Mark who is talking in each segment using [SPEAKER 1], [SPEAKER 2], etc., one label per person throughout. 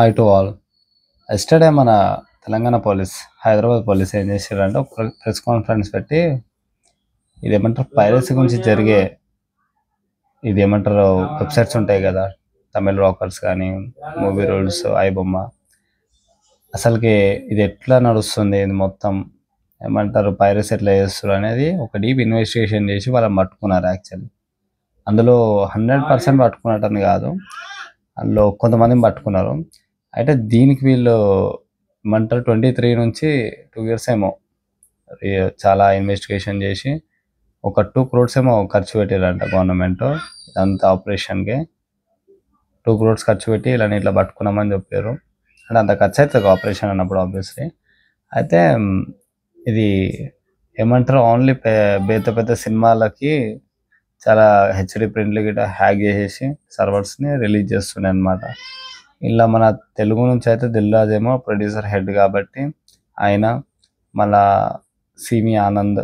[SPEAKER 1] Hi to all. Yesterday మన Telangana police, Hyderabad police ఏం చేశారంటే ఒక ప్రెస్ కాన్ఫరెన్స్ పెట్టి ఇదేమంటారు పైరసీ గురించి జరిగే ఇదేమంటారు వెబ్సైట్స్ ఉంటాయి కదా, తమిళ్ రాకర్స్ కానీ, మూవీ రూల్స్, ఐబొమ్మ, అసలుకి ఇది ఎట్లా నడుస్తుంది, ఇది మొత్తం ఏమంటారు పైరసీ ఎట్లా చేస్తారు అనేది ఒక డీప్ ఇన్వెస్టిగేషన్ చేసి వాళ్ళని పట్టుకున్నారు. యాక్చువల్లీ అందులో 100% పట్టుకున్నట్టని కాదు, అందులో కొంతమందిని పట్టుకున్నారు. అయితే దీనికి వీళ్ళు ఏమంటారు 23 నుంచి 2 ఇయర్స్ ఏమో చాలా ఇన్వెస్టిగేషన్ చేసి ఒక 2 crores ఏమో ఖర్చు పెట్టారంట గవర్నమెంట్ ఇదంతా ఆపరేషన్కి. 2 crores ఖర్చు పెట్టి ఇలా ఇట్లా పట్టుకున్నామని చెప్పారు. అంటే అంత ఖర్చు అవుతుంది ఆపరేషన్ అన్నప్పుడు ఆబ్వియస్లీ. అయితే ఇది ఏమంటారు ఓన్లీ పెద్ద పెద్ద సినిమాలకి చాలా హెచ్డి ప్రింట్లు గిట్ట హ్యాక్ చేసేసి సర్వర్స్ని రిలీజ్ చేస్తున్నాయి అన్నమాట. ఇలా మన తెలుగు నుంచి అయితే దిల్ రాజు ఏమో ప్రొడ్యూసర్ హెడ్ కాబట్టి ఆయన, మళ్ళా సిమి ఆనంద్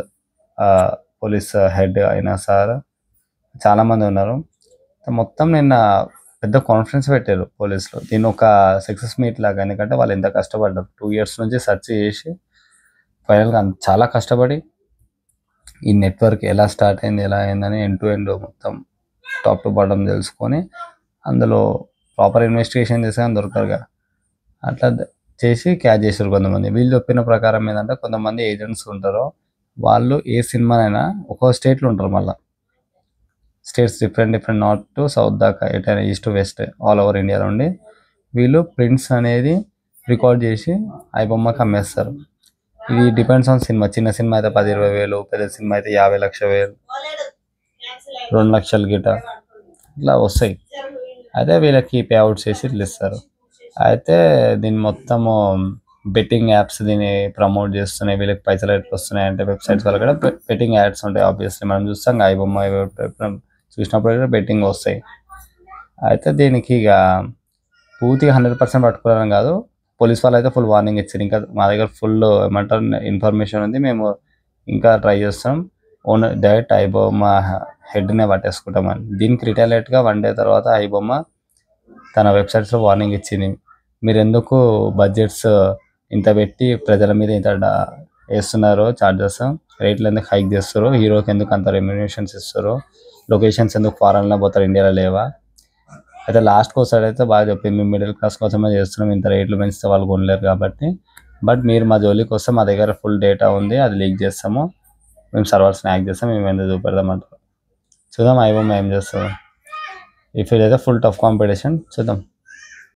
[SPEAKER 1] పోలీస్ హెడ్ అయినా సార్, చాలామంది ఉన్నారు. మొత్తం నిన్న పెద్ద కాన్ఫరెన్స్ పెట్టారు పోలీసులు. దీన్ని ఒక సక్సెస్ మీట్ లాగా, ఎందుకంటే వాళ్ళు ఎంత కష్టపడ్డారు 2 years నుంచి సెర్చ్ చేసి ఫైనల్గా చాలా కష్టపడి ఈ నెట్వర్క్ ఎలా స్టార్ట్ అయింది, ఎలా అయిందని ఎండ్ టు ఎండ్ మొత్తం టాప్ టు బాటమ్ తెలుసుకొని అందులో ప్రాపర్ ఇన్వెస్టిగేషన్ చేస్తే కానీ దొరకరుగా, అట్లా చేసి క్యాచ్ చేశారు కొంతమంది. వీళ్ళు చెప్పిన ప్రకారం ఏంటంటే కొంతమంది ఏజెంట్స్ ఉంటారో వాళ్ళు ఏ సినిమానైనా ఒక్కో స్టేట్లో ఉంటారు, మళ్ళీ states different north to south దాకా, ఎటైనా east to west all over India నుండి వీళ్ళు ప్రింట్స్ అనేది రికార్డ్ చేసి ఐబొమ్మకి అమ్మేస్తారు. ఇది డిపెండ్స్ ఆన్ సినిమా. చిన్న సినిమా అయితే 10-20 వేలు, పెద్ద సినిమా అయితే 50 లక్షల వేలు, 2 లక్షలు గిట ఇట్లా వస్తాయి. అయితే వీళ్ళకి పే అవుట్ చేసి ఇట్లా ఇస్తారు. అయితే దీన్ని మొత్తము బెట్టింగ్ యాప్స్ దీన్ని ప్రమోట్ చేస్తున్నాయి. వీళ్ళకి పైసలు ఎట్లా వస్తున్నాయి అంటే వెబ్సైట్స్ వల్ల కూడా బెట్టింగ్ యాడ్స్ ఉంటాయి. ఆబ్వియస్లీ మనం చూస్తాం ఐబొమ్మ చూసినప్పుడు కూడా బెట్టింగ్ వస్తాయి. అయితే దీనికి ఇక పూర్తిగా 100% పట్టుకోవడం కాదు, పోలీస్ వాళ్ళు అయితే ఫుల్ వార్నింగ్ ఇచ్చారు. ఇంకా మా దగ్గర ఫుల్ ఏమంటారు ఇన్ఫర్మేషన్ ఉంది, మేము ఇంకా ట్రై చేస్తాం, డైరెక్ట్ ఐబొమ్మ హెడ్నే పట్టేసుకుంటామని. దీనికి రిటాలియేట్గా 1 day తర్వాత ఐబొమ్మ తన వెబ్సైట్స్లో వార్నింగ్ ఇచ్చింది, మీరు ఎందుకు బడ్జెట్స్ ఇంత పెట్టి ప్రజల మీద ఇంత వేస్తున్నారు, ఛార్జెస్ రేట్లు ఎందుకు హైక్ చేస్తారు, హీరోకి ఎందుకు అంత రెమ్యునేషన్స్ ఇస్తారు, లొకేషన్స్ ఎందుకు ఫారెన్లో పోతారు, ఇండియాలో లేవా. అయితే లాస్ట్కి ఒకసారి అయితే బాగా చెప్పింది, మేము మిడిల్ క్లాస్ కోసమే చేస్తున్నాం, ఇంత రేట్లు పెంచితే వాళ్ళు కొనలేరు కాబట్టి, బట్ మీరు మా జోలికి వస్తే మా దగ్గర ఫుల్ డేటా ఉంది, అది లీక్ చేస్తాము, మేము సర్వర్స్ని హ్యాక్ చేస్తాం, మేము ఎందుకు చూపెడదామంటారు. చూద్దాం ఐబొమ్మ ఏం చేస్తాం. ఇఫ్ ఇదైతే ఫుల్ టఫ్ కాంపిటీషన్, చూద్దాం.